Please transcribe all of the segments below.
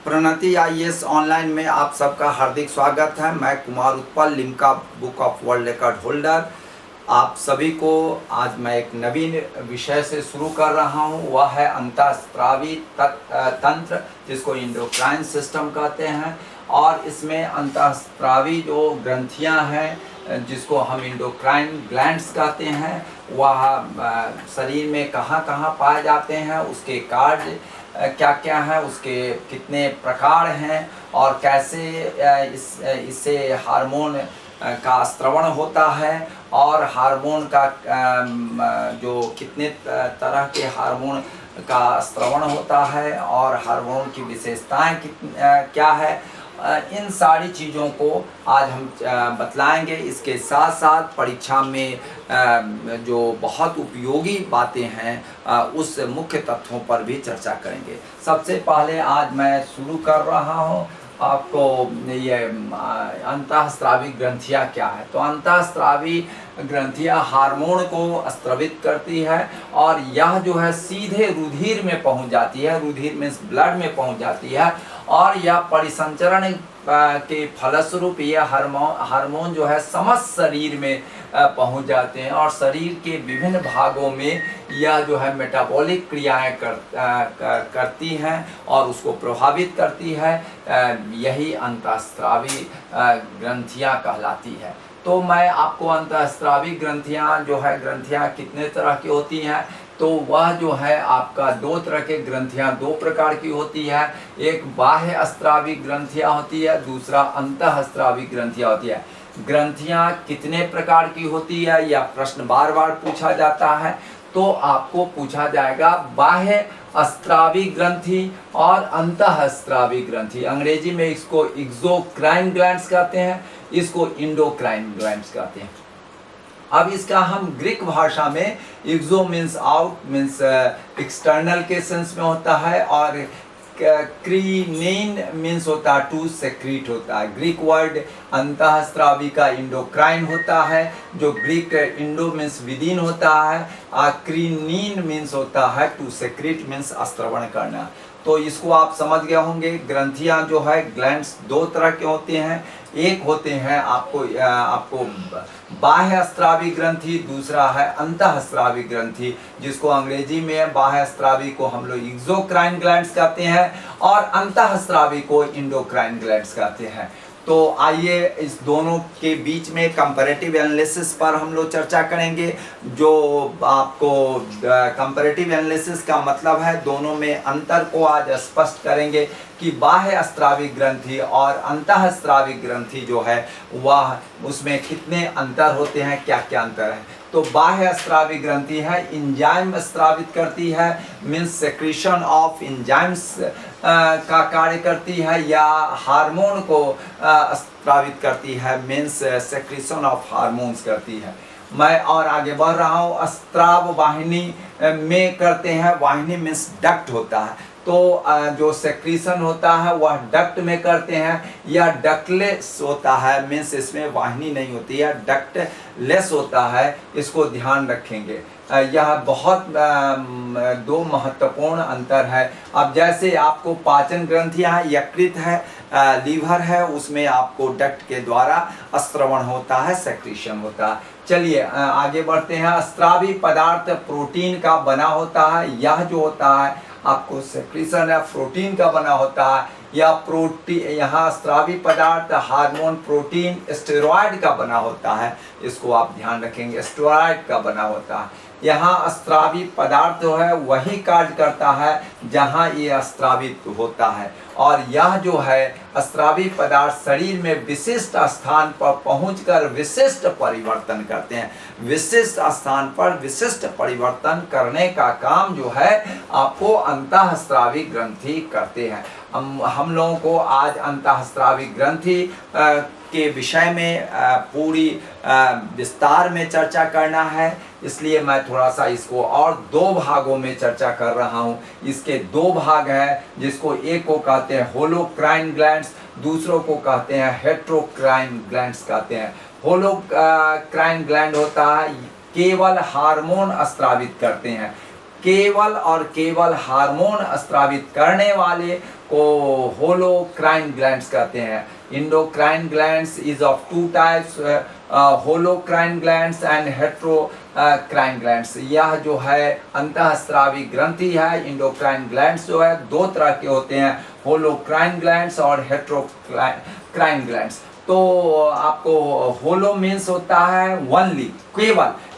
Pranati IAS online में आप सबका हार्दिक स्वागत है। मैं Kumar Utpal, Limca book of world record holder. आप सभी को आज मैं एक नवीन विषय से शुरू कर रहा हूं, वह है अंतःस्रावी तंत्र, जिसको इंडोक्राइन सिस्टम कहते हैं। और इसमें अंतःस्रावी जो ग्रंथियां हैं, जिसको हम इंडोक्राइन ग्लैंड्स कहते हैं, वह शरीर में कहाँ कहाँ पाए जाते हैं, उसके कार्य क्या क्या है, उसके कितने प्रकार हैं और कैसे इससे हार्मोन का स्रवण होता है, और हार्मोन का जो कितने तरह के हार्मोन का स्रवण होता है और हार्मोन की विशेषताएं क्या है, इन सारी चीज़ों को आज हम बतलाएंगे। इसके साथ साथ परीक्षा में जो बहुत उपयोगी बातें हैं, उस मुख्य तत्वों पर भी चर्चा करेंगे। सबसे पहले आज मैं शुरू कर रहा हूं आपको ये अंतःस्रावी ग्रंथियां क्या है। तो अंतःस्रावी ग्रंथियां हार्मोन को स्रावित करती है और यह जो है सीधे रुधिर में पहुंच जाती है, रुधिर में ब्लड में पहुंच जाती है, और यह परिसंचरण के फलस्वरूप यह हार्मोन जो है समस्त शरीर में पहुंच जाते हैं और शरीर के विभिन्न भागों में यह जो है मेटाबॉलिक क्रियाएं करती हैं और उसको प्रभावित करती है। यही अंतःस्रावी ग्रंथियां कहलाती है। तो मैं आपको अंतःस्रावी ग्रंथियां जो है, ग्रंथियां कितने तरह की होती हैं, तो वह जो है आपका दो तरह के ग्रंथियां दो प्रकार की होती है। एक बाह्य स्रावी ग्रंथियां होती है, दूसरा अंतःस्रावी ग्रंथियां होती है। ग्रंथियां कितने प्रकार की होती है, यह प्रश्न बार बार पूछा जाता है। तो आपको पूछा जाएगा बाह्य स्रावी ग्रंथि और अंतःस्रावी ग्रंथि। अंग्रेजी में इसको एक्सोक्राइन ग्लैंड्स कहते हैं, इसको इंडोक्राइन ग्लैंड्स कहते हैं। अब इसका हम ग्रीक भाषा में एक्सो मीन्स आउट, मीन्स एक्सटर्नल के सेंस में होता है, और क्रीनेन मीन्स होता है टू सेक्रीट होता है। ग्रीक वर्ड अंतःस्रावी का इंडोक्राइन होता है, जो ग्रीक इंडो मीन्स विदिन होता है, क्रीनीन मीन्स होता है टू सेक्रीट मीन्स स्रवण करना। तो इसको आप समझ गए होंगे। ग्रंथियां जो है ग्लैंड्स दो तरह के होते हैं। एक होते हैं आपको बाह्य स्रावी ग्रंथि, दूसरा है अंतःस्रावी ग्रंथि, जिसको अंग्रेजी में बाह्य स्रावी को हम लोग एक्सोक्राइन ग्लैंड्स कहते हैं और अंतःस्रावी को इंडोक्राइन ग्लैंड्स कहते हैं। तो आइए इस दोनों के बीच में कंपैरेटिव एनालिसिस पर हम लोग चर्चा करेंगे। जो आपको कंपैरेटिव एनालिसिस का मतलब है, दोनों में अंतर को आज स्पष्ट करेंगे कि बाह्य स्रावी ग्रंथि और अंतःस्रावी ग्रंथि जो है वह उसमें कितने अंतर होते हैं, क्या क्या अंतर है। तो बाह्य स्रावी ग्रंथि है इंजाइम स्रावित करती है, मीन्स सेक्रेशन ऑफ इंजाइम्स का कार्य करती है, या हार्मोन को स्रावित करती है, मीन्स सेक्रेशन ऑफ हार्मोन्स करती है। मैं और आगे बढ़ रहा हूँ। स्राव वाहिनी में करते हैं, वाहिनी मीन्स डक्ट होता है, तो जो सेक्रीशन होता है वह डक्ट में करते हैं, या डक्टलेस होता है, मीन्स इसमें वाहिनी नहीं होती है, डक्टलेस होता है। इसको ध्यान रखेंगे। यह बहुत दो महत्वपूर्ण अंतर है। अब जैसे आपको पाचन ग्रंथियां हैं, यकृत है, लीवर है, उसमें आपको डक्ट के द्वारा स्रवण होता है, सेक्रीशन होता है। चलिए आगे बढ़ते हैं। स्रावी पदार्थ प्रोटीन का बना होता है। यह जो होता है आपको सेक्रीशन है, प्रोटीन का बना होता है, या प्रोटीन यहाँ स्रावी पदार्थ हार्मोन प्रोटीन स्टेरॉयड का बना होता है। इसको आप ध्यान रखेंगे, स्टेरॉयड का बना होता है। यहाँ स्रावी पदार्थ जो है वही कार्य करता है जहाँ ये स्रावित होता है, और यह जो है स्रावी पदार्थ शरीर में विशिष्ट स्थान पर पहुंचकर विशिष्ट परिवर्तन करते हैं। विशिष्ट स्थान पर विशिष्ट परिवर्तन करने का काम जो है आपको अंतःस्रावी ग्रंथि करते हैं। हम लोगों को आज अंतःस्रावी ग्रंथि के विषय में पूरी विस्तार में चर्चा करना है, इसलिए मैं थोड़ा सा इसको और दो भागों में चर्चा कर रहा हूँ। इसके दो भाग हैं, जिसको एक को कहते हैं होलोक्राइन ग्लैंड्स, दूसरों को कहते हैं हेट्रोक्राइन ग्लैंड्स कहते हैं। होलोक्राइन ग्लैंड होता है केवल हार्मोन स्रावित करते हैं, केवल और केवल हार्मोन स्रावित करने वाले को होलोक्राइन ग्लैंड्स कहते हैं। Endocrine glands is of two types, holocrine glands and heterocrine glands. यह जो है अंतःस्रावी ग्रंथि है। इंडोक्राइन ग्लैंड्स जो है दो तरह के होते हैं, होलोक्राइन ग्लैंड्स और हेट्रोक्राइन ग्लैंड्स। तो आपको होलो मीन्स होता है वनली,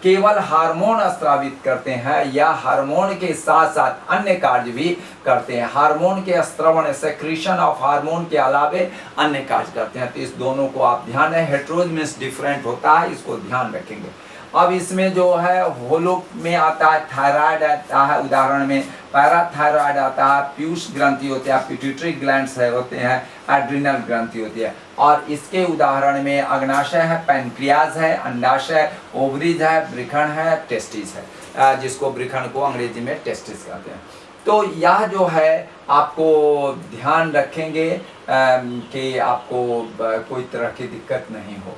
केवल हार्मोन स्रावित करते हैं, या हार्मोन के साथ साथ अन्य कार्य भी करते हैं। हार्मोन के स्त्रवण, सेक्रीशन ऑफ हार्मोन के अलावे अन्य कार्य करते हैं। तो इस दोनों को आप ध्यान है, हेट्रोज मीन्स डिफरेंट होता है, इसको ध्यान रखेंगे। अब इसमें जो है होलो में आता है थायराइड आता है, उदाहरण में पैराथायराइड आता है, पीयूष ग्रंथि होते हैं, पिट्यूटरी ग्लैंड्स होते हैं, एड्रिनल ग्रंथि होती है। और इसके उदाहरण में अग्नाशय है, पैनक्रियाज है, अंडाशय, ओवरीज है, वृषण है, टेस्टिस है, जिसको वृषण को अंग्रेजी में टेस्टिस कहते हैं। तो यह जो है आपको ध्यान रखेंगे कि आपको कोई तरह की दिक्कत नहीं हो।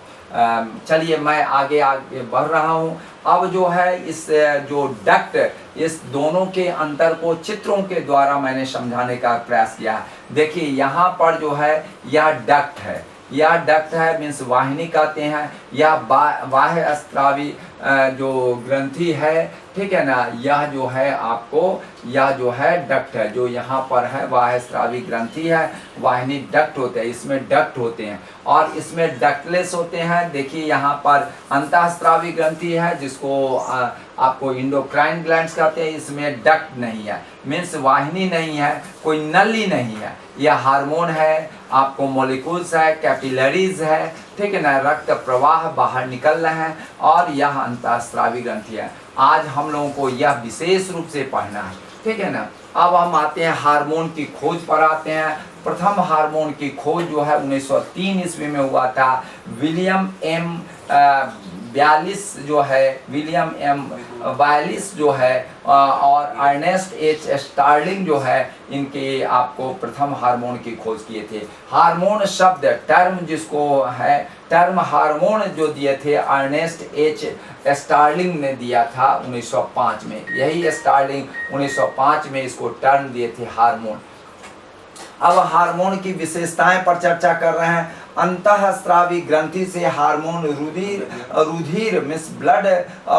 चलिए मैं आगे बढ़ रहा हूँ। अब जो है इस जो डक्ट, इस दोनों के अंतर को चित्रों के द्वारा मैंने समझाने का प्रयास किया है। देखिए यहाँ पर जो है यह डक्ट है, यह डक्ट है मीन्स वाहिनी कहते हैं, या बाह्य स्रावी जो ग्रंथि है, ठीक है ना। यह जो है आपको, यह जो है डक्ट है, जो यहाँ पर है बाह्य स्रावी ग्रंथि है, वाहिनी डक्ट होते हैं, इसमें डक्ट होते हैं और इसमें डक्टलेस होते हैं। देखिए यहाँ पर अंतःस्रावी ग्रंथि है जिसको आपको इंडोक्राइन ग्लैंड्स कहते हैं, इसमें डक्ट नहीं है, मीन्स वाहिनी नहीं है, कोई नली नहीं है। यह हार्मोन है, आपको मॉलिक्यूल्स है, कैपिलरीज है, ठीक है ना, रक्त प्रवाह बाहर निकल रहे हैं, और यह अंतःस्रावी ग्रंथि है। आज हम लोगों को यह विशेष रूप से पढ़ना है, ठीक है ना। अब हम आते हैं हार्मोन की खोज पर आते हैं। प्रथम हार्मोन की खोज जो है 1903 ईस्वी में हुआ था। विलियम एम वायलिस जो है और अर्नेस्ट एच स्टार्लिंग जो है, इनके आपको प्रथम हार्मोन की खोज किए थे। हार्मोन शब्द टर्म जिसको है, टर्म हार्मोन जो दिए थे अर्नेस्ट एच स्टार्लिंग ने दिया था 1905 में। यही स्टार्लिंग 1905 में इसको टर्म दिए थे हार्मोन। अब हार्मोन की विशेषताएं पर चर्चा कर रहे हैं। अंतःस्रावी ग्रंथि से हार्मोन रुधिर मिस ब्लड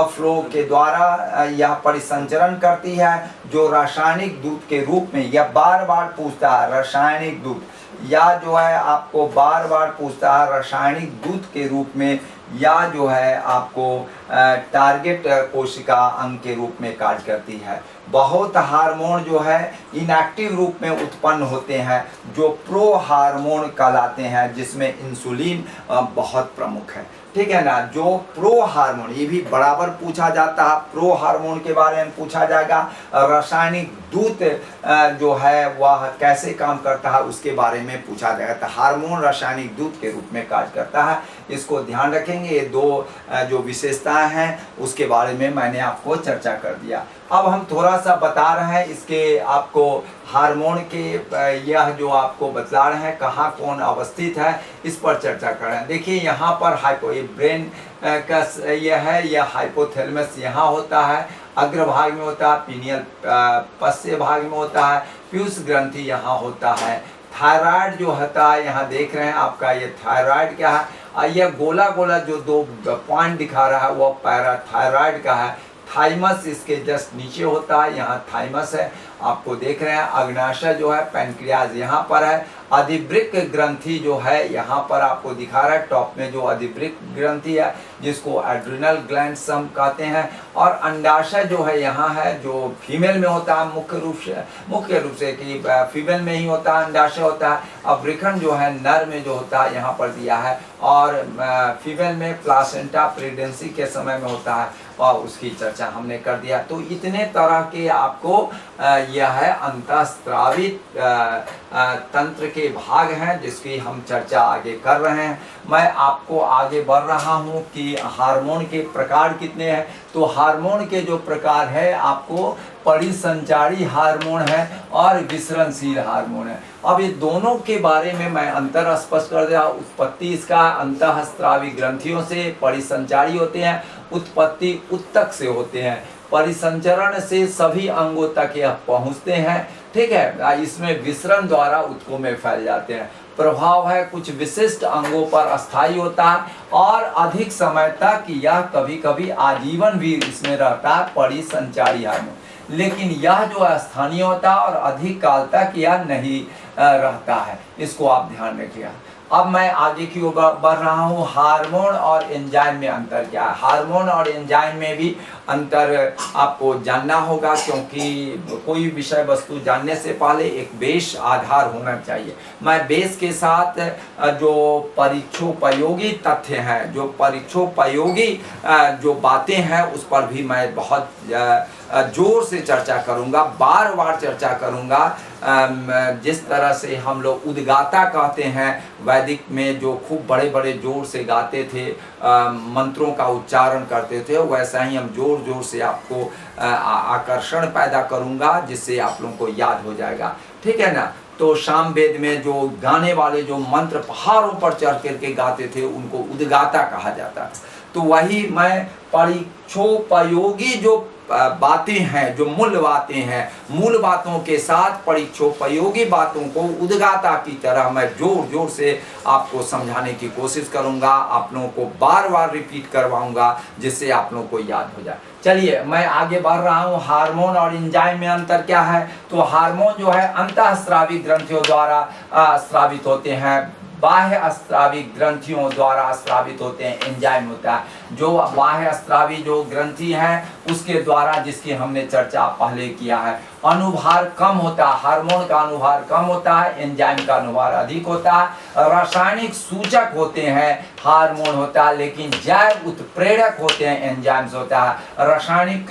फ्लो के द्वारा यह परिसंचरण करती है, जो रासायनिक दूध के रूप में, यह बार बार पूछता है रासायनिक दूध, या जो है आपको बार बार पूछता है रासायनिक दूध के रूप में, या जो है आपको टारगेट कोशिका अंग के रूप में कार्य करती है। बहुत हार्मोन जो है इनएक्टिव रूप में उत्पन्न होते हैं, जो प्रो हार्मोन कहलाते हैं, जिसमें इंसुलिन बहुत प्रमुख है, ठीक है ना। जो प्रो हार्मोन, ये भी बराबर पूछा जाता है, प्रो हार्मोन के बारे में पूछा जाएगा। रासायनिक दूत जो है वह कैसे काम करता है उसके बारे में पूछा जाएगा। तो हार्मोन रासायनिक दूत के रूप में कार्य करता है, इसको ध्यान रखेंगे। ये दो जो विशेषताएं हैं उसके बारे में मैंने आपको चर्चा कर दिया। अब हम थोड़ा सा बता रहे हैं इसके आपको हार्मोन के, यह जो आपको बतला रहे हैं कहाँ कौन अवस्थित है, इस पर चर्चा कर रहे हैं। देखिए यहाँ पर ब्रेन का यह है, यह हाइपोथैलेमस यहाँ होता है, अग्रभाग में होता है, पीनियल पश्चिम भाग में होता है, पीयूष ग्रंथि यहाँ होता है। थायराइड जो होता है यहाँ देख रहे हैं आपका, ये थायराइड क्या है, यह गोला गोला जो दो पॉइंट दिखा रहा है वह पैराथायराइड का है। थाइमस इसके जस्ट नीचे होता है, यहाँ थाइमस है, आपको देख रहे हैं। अग्नाशय जो है, पैनक्रियाज यहाँ पर है। अधिवृक्क ग्रंथि जो है यहाँ पर आपको दिखा रहा है, टॉप में जो अधिवृक्क ग्रंथि है जिसको एड्रिनल ग्लैंड्स हम कहते हैं। और अंडाशय जो है यहाँ है, जो फीमेल में होता है मुख्य रूप से कि फीमेल में ही होता है, अंडाशय होता है। अब वृषण जो है नर में जो होता है यहाँ पर दिया है, और फीमेल में प्लासेंटा प्रेगनेंसी के समय में होता है, और उसकी चर्चा हमने कर दिया। तो इतने तरह के आपको यह है अंतःस्रावित तंत्र के भाग हैं जिसकी हम चर्चा आगे कर रहे हैं। मैं आपको आगे बढ़ रहा हूं कि हार्मोन के प्रकार कितने हैं। तो हार्मोन के जो प्रकार है आपको परिसंचारी हार्मोन है और विसरणशील हार्मोन है। अब ये दोनों के बारे में मैं अंतर स्पष्ट कर दिया। उत्पत्ति इसका अंतःस्रावी ग्रंथियों से परिसंचारी होते हैं, उत्पत्ति उत्तक से होते हैं। परिसंचरण से सभी अंगों तक यह पहुँचते हैं, ठीक है, इसमें विसरण द्वारा ऊतकों में फैल जाते हैं। प्रभाव है कुछ विशिष्ट अंगों पर अस्थायी होता है और अधिक समय तक, यह कभी कभी आजीवन भी इसमें रहता है परिसंचारी हार्मोन, लेकिन यह जो स्थानीय होता है और अधिक काल तक यह नहीं रहता है, इसको आप ध्यान रखिएगा। अब मैं आगे की ओर बढ़ रहा हूँ। हार्मोन और एंजाइम में अंतर क्या है? हार्मोन और एंजाइम में भी अंतर आपको जानना होगा, क्योंकि कोई विषय वस्तु जानने से पहले एक बेस आधार होना चाहिए। मैं बेस के साथ जो परीक्षोपयोगी तथ्य हैं, जो परीक्षोपयोगी जो बातें हैं, उस पर भी मैं बहुत जोर से चर्चा करूंगा, बार बार चर्चा करूंगा। जिस तरह से हम लोग उद्गाता कहते हैं, वैदिक में जो खूब बड़े बड़े जोर से गाते थे, मंत्रों का उच्चारण करते थे, वैसा ही हम जोर जोर से आपको आकर्षण पैदा करूंगा, जिससे आप लोगों को याद हो जाएगा। ठीक है ना? तो सामवेद में जो गाने वाले जो मंत्र पहाड़ों पर चढ़ करके गाते थे, उनको उद्गाता कहा जाता है। तो वही मैं परीक्षोपयोगी जो बातें हैं, जो मूल बातें हैं, मूल बातों के साथ परीक्षोपयोगी बातों को उद्गाता की तरह मैं जोर जोर से आपको समझाने की कोशिश करूंगा, आप लोगों को बार बार रिपीट करवाऊंगा, जिससे आप लोगों को याद हो जाए। चलिए मैं आगे बढ़ रहा हूँ। हार्मोन और एंजाइम में अंतर क्या है? तो हार्मोन जो है अंतःस्रावी ग्रंथियों द्वारा स्रावित होते हैं, बाह्य स्रावी ग्रंथियों द्वारा स्रावित होते हैं। एंजाइम होता है जो बाह्य स्रावी जो ग्रंथि है उसके द्वारा, जिसकी हमने चर्चा पहले किया है। अनुभार कम होता है, हार्मोन का अनुभार कम होता है, एंजाइम का अनुभार अधिक होता है। रासायनिक सूचक होते हैं, हार्मोन होता है, लेकिन जैव उत्प्रेरक होते हैं, एंजाइम्स होता है। रासायनिक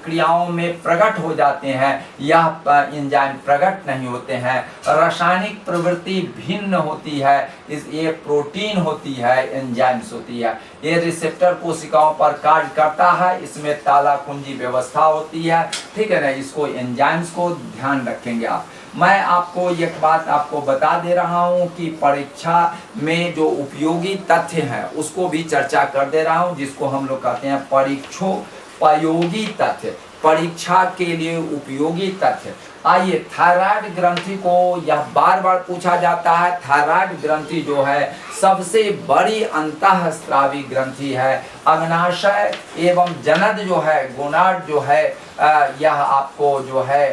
क्रियाओं में प्रकट हो जाते हैं, यह एंजाइम प्रकट नहीं होते हैं। रासायनिक प्रवृत्ति भिन्न होती है, ये प्रोटीन होती है, एंजाइम्स होती है। ये रिसेप्टर कोशिकाओं पर कार्य करता है, इसमें ताला कुंजी व्यवस्था होती है। ठीक है ना? इसको एंजाइम्स को ध्यान रखेंगे आप। मैं आपको एक बात आपको बता दे रहा हूं कि परीक्षा में जो उपयोगी तथ्य हैं उसको भी चर्चा कर दे रहा हूं, जिसको हम लोग कहते हैं परीक्षोपयोगी तथ्य, परीक्षा के लिए उपयोगी तथ्य। आइए, थायराइड ग्रंथि को यह बार बार पूछा जाता है। थायराइड ग्रंथि जो है सबसे बड़ी अंतःस्रावी ग्रंथि है। अग्नाशय एवं जनद जो है, गोनाड जो है, यह आपको जो है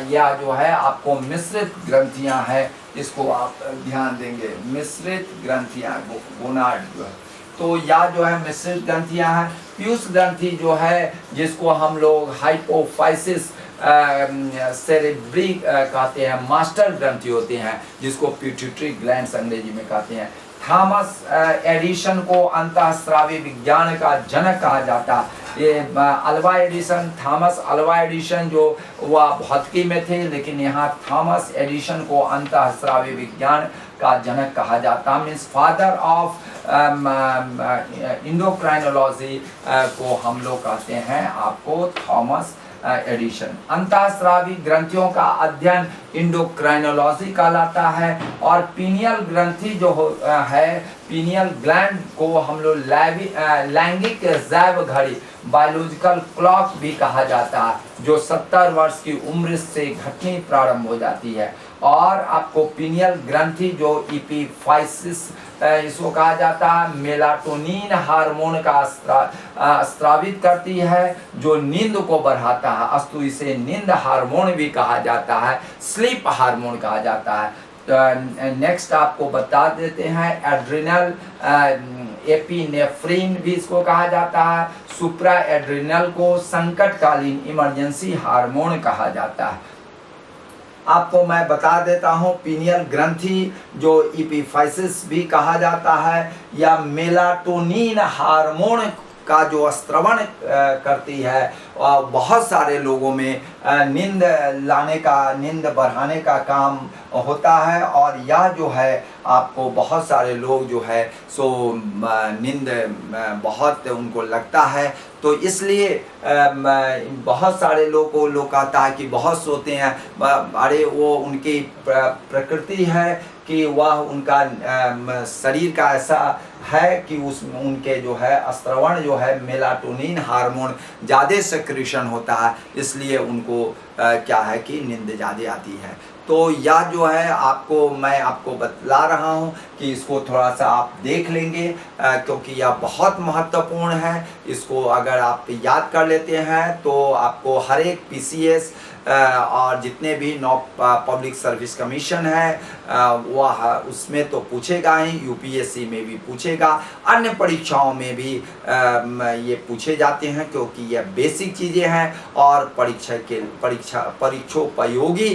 यह जो है आपको मिश्रित ग्रंथियां हैं, इसको आप ध्यान देंगे। मिश्रित ग्रंथियां, गोनाड जो है, तो यह जो है मिश्रित ग्रंथियां हैं। पीयूष ग्रंथि जो है, जिसको हम लोग हाइपोफाइसिस सेरेब्री कहते हैं, मास्टर ग्रंथि होते हैं, जिसको पिट्यूटरी ग्लैंड्स अंग्रेजी में कहते हैं। थॉमस एडिसन को अंतःस्रावी विज्ञान का जनक कहा जाता है। ये Alva Edison, Thomas Alva Edison जो वह भौतिकी में थे, लेकिन यहाँ थॉमस एडिसन को अंतःस्रावी विज्ञान का जनक कहा जाता है। मीन्स फादर ऑफ इंडोक्राइनोलॉजी को हम लोग कहते हैं आपको थॉमस एडिशन। अंतःस्रावी ग्रंथियों का अध्ययन इंडोक्राइनोलॉजी कहलाता है। और पीनियल ग्रंथि जो है, पीनियल ग्लैंड को हम लोग लैंगिक जैव घड़ी, बायोलॉजिकल क्लॉक भी कहा जाता है, जो 70 वर्ष की उम्र से घटनी प्रारंभ हो जाती है। और आपको पीनियल ग्रंथि जो इपीफाइसिस इसको कहा जाता है, मेलाटोनिन हार्मोन का स्रावित करती है, जो नींद को बढ़ाता है, अस्तु इसे नींद हार्मोन भी कहा जाता है, स्लीप हार्मोन कहा जाता है। नेक्स्ट आपको बता देते हैं एड्रिनल एपिनेफ्रिन भी इसको कहा जाता है। सुप्रा एड्रिनल को संकटकालीन इमरजेंसी हार्मोन कहा जाता है। आपको मैं बता देता हूँ, पीनियल ग्रंथि जो इपीफाइसिस भी कहा जाता है, या मेलाटोनिन हार्मोन का जो स्त्रवण करती है, बहुत सारे लोगों में नींद लाने का, नींद बढ़ाने का काम होता है। और यह जो है आपको बहुत सारे लोग जो है सो नींद बहुत उनको लगता है, तो इसलिए बहुत सारे लोग को लोग कहता है कि बहुत सोते हैं। अरे वो उनकी प्रकृति है कि वह उनका शरीर का ऐसा है कि उनके जो है स्त्रवण जो है मेलाटोनिन हार्मोन ज़्यादा सक्रिय सिक्रेशन होता है, इसलिए उनको क्या है कि नींद ज़्यादा आती है। तो यह जो है मैं आपको बतला रहा हूँ कि इसको थोड़ा सा आप देख लेंगे, क्योंकि यह बहुत महत्वपूर्ण है। इसको अगर आप याद कर लेते हैं तो आपको हर एक PCS और जितने भी पब्लिक सर्विस कमीशन है वह उसमें तो पूछेगा ही, UPSC में भी पूछेगा, अन्य परीक्षाओं में भी ये पूछे जाते हैं, क्योंकि यह बेसिक चीज़ें हैं और परीक्षोपयोगी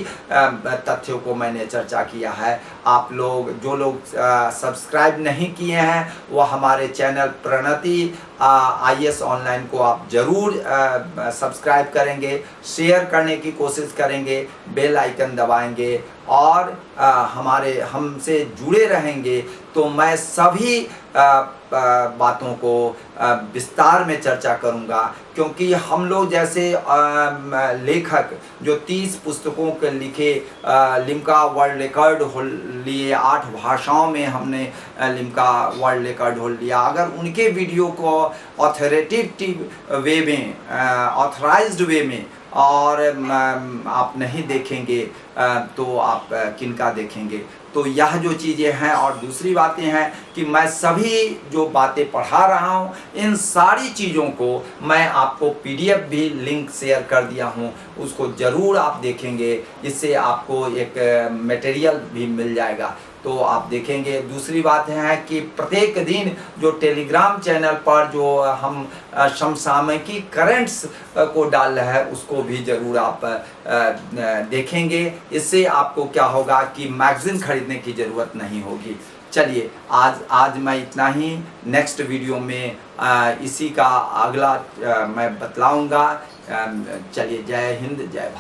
तथ्यों को मैंने चर्चा किया है। आप लोग जो लोग सब्सक्राइब नहीं किए हैं वह हमारे चैनल प्रणति IAS ऑनलाइन को आप ज़रूर सब्सक्राइब करेंगे, शेयर करने की कोशिश करेंगे, बेल आइकन दबाएंगे और हमसे जुड़े रहेंगे तो मैं सभी बातों को विस्तार में चर्चा करूंगा। क्योंकि हम लोग जैसे लेखक जो 30 पुस्तकों के लिखे, लिम्का वर्ल्ड रिकॉर्ड लिए 8 भाषाओं में हमने लिम्का वर्ल्ड रिकॉर्ड होल्ड लिया, अगर उनके वीडियो को ऑथोरेटिव वे में, ऑथराइज्ड वे में और आप नहीं देखेंगे तो आप किनका देखेंगे। तो यह जो चीज़ें हैं और दूसरी बातें हैं कि मैं सभी जो बातें पढ़ा रहा हूँ इन सारी चीज़ों को मैं आपको PDF भी लिंक शेयर कर दिया हूँ, उसको ज़रूर आप देखेंगे, इससे आपको एक मटेरियल भी मिल जाएगा तो आप देखेंगे। दूसरी बात है कि प्रत्येक दिन जो टेलीग्राम चैनल पर जो हम समसामयिकी करंट्स को डाल रहे हैं उसको भी ज़रूर आप देखेंगे। इससे आपको क्या होगा कि मैगज़ीन खरीदने की ज़रूरत नहीं होगी। चलिए आज मैं इतना ही, नेक्स्ट वीडियो में इसी का अगला मैं बतलाऊंगा। चलिए, जय हिंद, जय भारत।